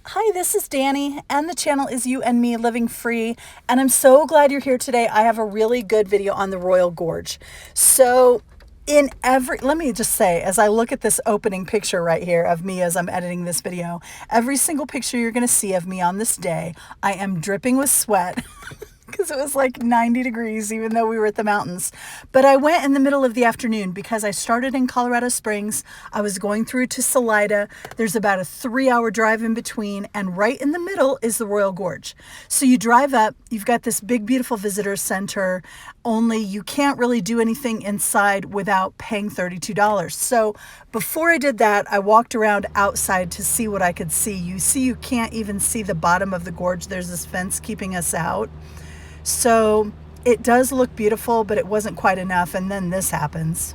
Hi, this is Dani, and the channel is You and Me Living Free, and I'm so glad you're here today. I have a really good video on the Royal Gorge. So, let me just say, as I look at this opening picture right here of me as I'm editing this video, every single picture you're going to see of me on this day, I am dripping with sweat. Because it was like 90 degrees, even though we were at the mountains. But I went in the middle of the afternoon because I started in Colorado Springs. I was going through to Salida. There's about a 3-hour drive in between, and right in the middle is the Royal Gorge. So you drive up, you've got this big, beautiful visitor center, only you can't really do anything inside without paying $32. So before I did that, I walked around outside to see what I could see. You can't even see the bottom of the gorge. There's this fence keeping us out. So it does look beautiful, but it wasn't quite enough. And then this happens.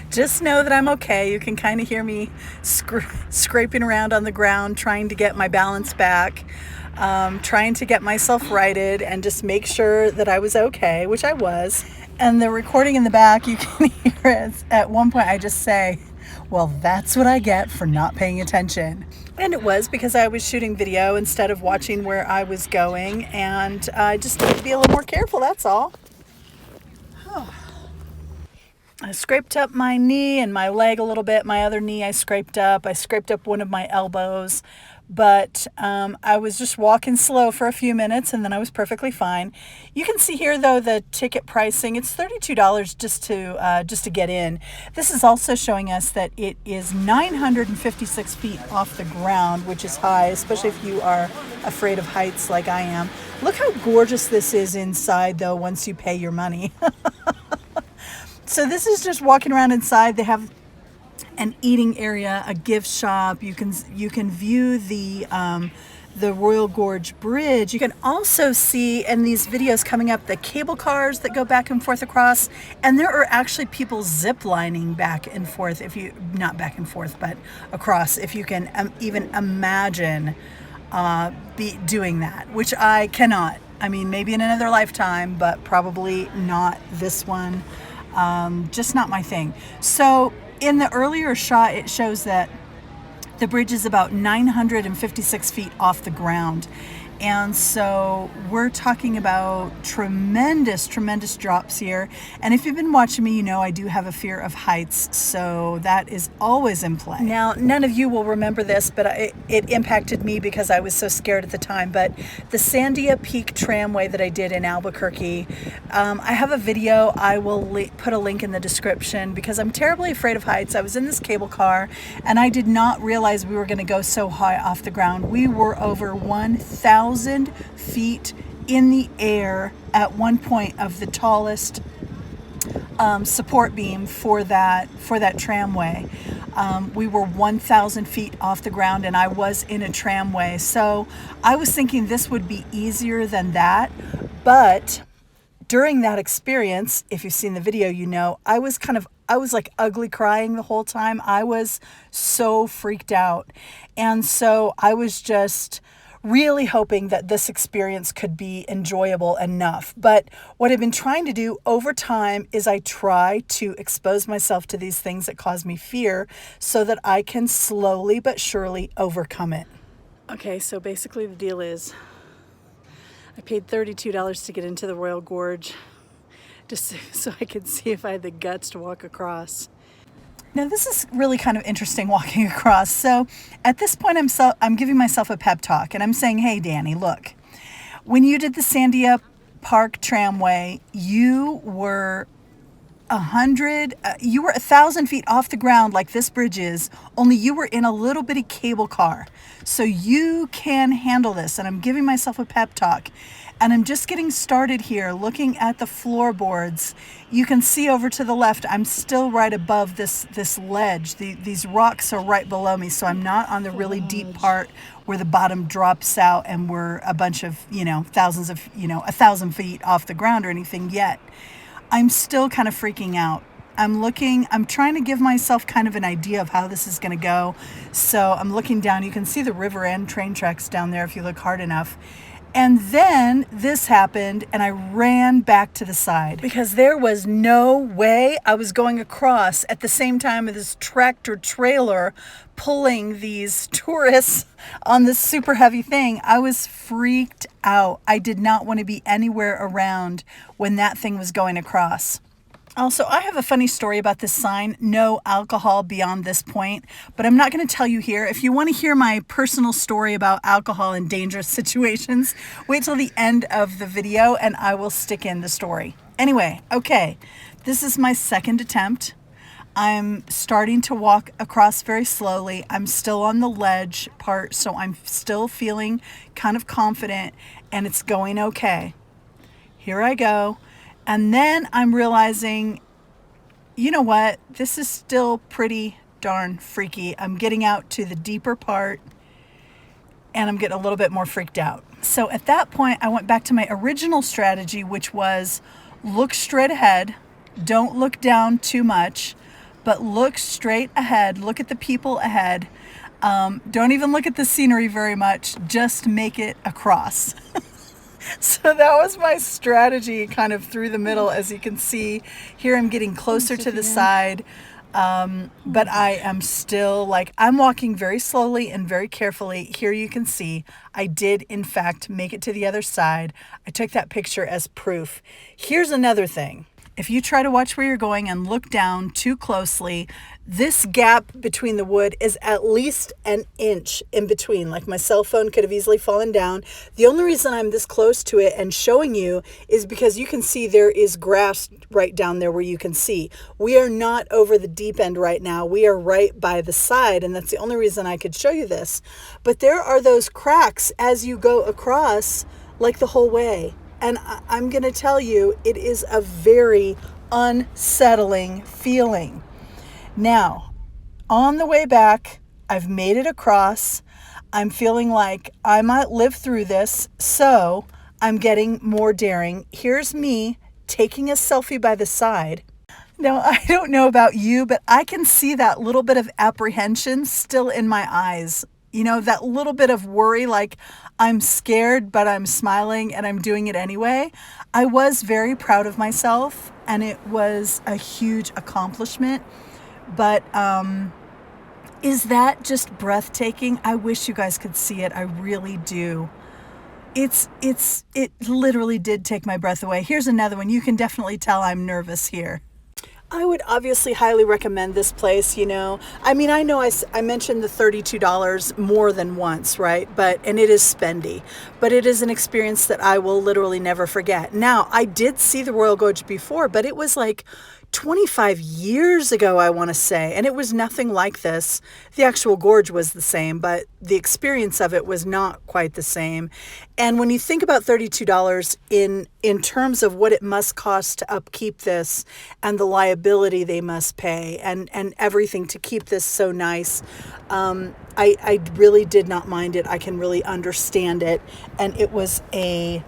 Just know that I'm okay. You can kind of hear me scraping around on the ground, trying to get my balance back, trying to get myself righted and just make sure that I was okay, which I was. And the recording in the back, you can hear it. At one point I just say, well, that's what I get for not paying attention. And it was because I was shooting video instead of watching where I was going, and I just need to be a little more careful, that's all. I scraped up my knee and my leg a little bit. My other knee I scraped up one of my elbows, but I was just walking slow for a few minutes and then I was perfectly fine. You can see here though the ticket pricing. It's $32 just to get in. This is also showing us that it is 956 feet off the ground, which is high, especially if you are afraid of heights like I am. Look how gorgeous this is inside though once you pay your money. So this is just walking around inside. They have an eating area, a gift shop. You can view the Royal Gorge Bridge. You can also see in these videos coming up the cable cars that go back and forth across, and there are actually people zip lining back and forth. Not back and forth, but across. If you can even imagine doing that, which I cannot. I mean, maybe in another lifetime, but probably not this one. Just not my thing. So in the earlier shot, it shows that the bridge is about 956 feet off the ground. And so we're talking about tremendous drops here. And if you've been watching me, you know I do have a fear of heights, so that is always in play. Now, none of you will remember this, but it impacted me because I was so scared at the time. But the Sandia Peak tramway that I did in Albuquerque, I have a video. I will put a link in the description because I'm terribly afraid of heights. I was in this cable car and I did not realize we were going to go so high off the ground. We were over 1,000 feet in the air at one point of the tallest support beam for that tramway. We were 1,000 feet off the ground and I was in a tramway. So I was thinking this would be easier than that. But during that experience, if you've seen the video, you know, I was like ugly crying the whole time. I was so freaked out. And so I was just really hoping that this experience could be enjoyable enough. But what I've been trying to do over time is I try to expose myself to these things that cause me fear so that I can slowly but surely overcome it. Okay, so basically the deal is I paid $32 to get into the Royal Gorge just so I could see if I had the guts to walk across. Now this is really kind of interesting walking across. So at this point I'm giving myself a pep talk and I'm saying, hey Dani, look, when you did the Sandia Park tramway, you were 1,000 feet off the ground like this bridge is, only you were in a little bitty cable car. So you can handle this. And I'm giving myself a pep talk. And I'm just getting started here, looking at the floorboards. You can see over to the left, I'm still right above this ledge. These rocks are right below me, so I'm not on the really deep part where the bottom drops out and we're a bunch of, 1,000 feet off the ground or anything yet. I'm still kind of freaking out. I'm trying to give myself kind of an idea of how this is going to go. So I'm looking down. You can see the river and train tracks down there if you look hard enough. And then this happened, and I ran back to the side because there was no way I was going across at the same time as this tractor trailer pulling these tourists on this super heavy thing. I was freaked out. I did not want to be anywhere around when that thing was going across. Also, I have a funny story about this sign, no alcohol beyond this point, but I'm not going to tell you here. If you want to hear my personal story about alcohol in dangerous situations, wait till the end of the video and I will stick in the story. Anyway, okay, this is my second attempt. I'm starting to walk across very slowly. I'm still on the ledge part, so I'm still feeling kind of confident and it's going okay. Here I go. And then I'm realizing, you know what? This is still pretty darn freaky. I'm getting out to the deeper part and I'm getting a little bit more freaked out. So at that point, I went back to my original strategy, which was look straight ahead. Don't look down too much, but look straight ahead. Look at the people ahead. Don't even look at the scenery very much. Just make it across. So that was my strategy kind of through the middle. As you can see here, I'm getting closer to the side, but I am still I'm walking very slowly and very carefully. Here you can see I did in fact make it to the other side. I took that picture as proof. Here's another thing. If you try to watch where you're going and look down too closely, this gap between the wood is at least an inch in between. Like my cell phone could have easily fallen down. The only reason I'm this close to it and showing you is because you can see there is grass right down there where you can see. We are not over the deep end right now. We are right by the side, and that's the only reason I could show you this. But there are those cracks as you go across, like the whole way. And I'm going to tell you, it is a very unsettling feeling. Now, on the way back, I've made it across. I'm feeling like I might live through this, so I'm getting more daring. Here's me taking a selfie by the side. Now, I don't know about you, but I can see that little bit of apprehension still in my eyes. You know, that little bit of worry, like I'm scared, but I'm smiling and I'm doing it anyway. I was very proud of myself and it was a huge accomplishment. But is that just breathtaking? I wish you guys could see it. I really do. It literally did take my breath away. Here's another one. You can definitely tell I'm nervous here. I would obviously highly recommend this place, you know. I mean, I know I mentioned the $32 more than once, right? And it is spendy, but it is an experience that I will literally never forget. Now, I did see the Royal Gorge before, but it was like 25 years ago, I want to say, and it was nothing like this. The actual gorge was the same, but the experience of it was not quite the same. And when you think about $32 in terms of what it must cost to upkeep this and the liability they must pay and everything to keep this so nice, I really did not mind it. I can really understand it. And it was a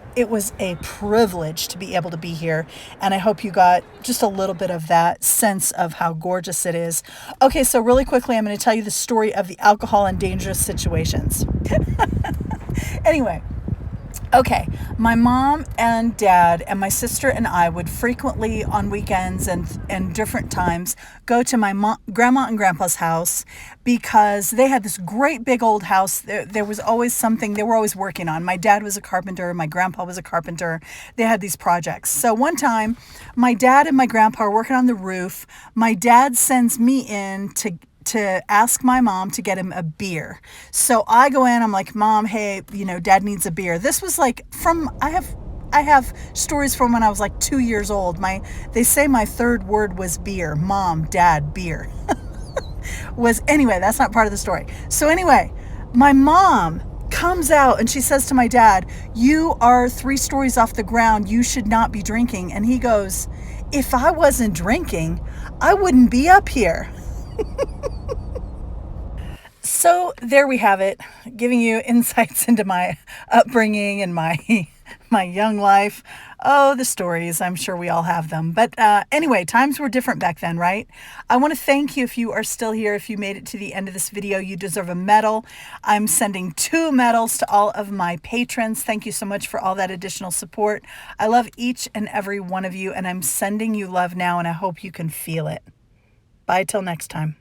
privilege to be able to be here. And I hope you got just a little bit of that sense of how gorgeous it is. Okay, so really quickly, I'm going to tell you the story of the alcohol and dangerous situations. Anyway. Okay, my mom and dad and my sister and I would frequently on weekends and different times go to my grandma and grandpa's house because they had this great big old house. There was always something they were always working on. My dad was a carpenter. My grandpa was a carpenter. They had these projects. So one time, my dad and my grandpa are working on the roof. My dad sends me in to ask my mom to get him a beer. So I go in, I'm like, Mom, hey, Dad needs a beer. This was like I have stories from when I was like 2 years old. They say my third word was beer. Mom, Dad, beer. Anyway, that's not part of the story. So anyway, my mom comes out and she says to my dad, you are 3 stories off the ground. You should not be drinking. And he goes, if I wasn't drinking, I wouldn't be up here. So there we have it, giving you insights into my upbringing and my young life. Oh, the stories. I'm sure we all have them. But anyway, times were different back then, right? I want to thank you if you are still here. If you made it to the end of this video, you deserve a medal. I'm sending 2 medals to all of my patrons. Thank you so much for all that additional support. I love each and every one of you, and I'm sending you love now, and I hope you can feel it. Bye till next time.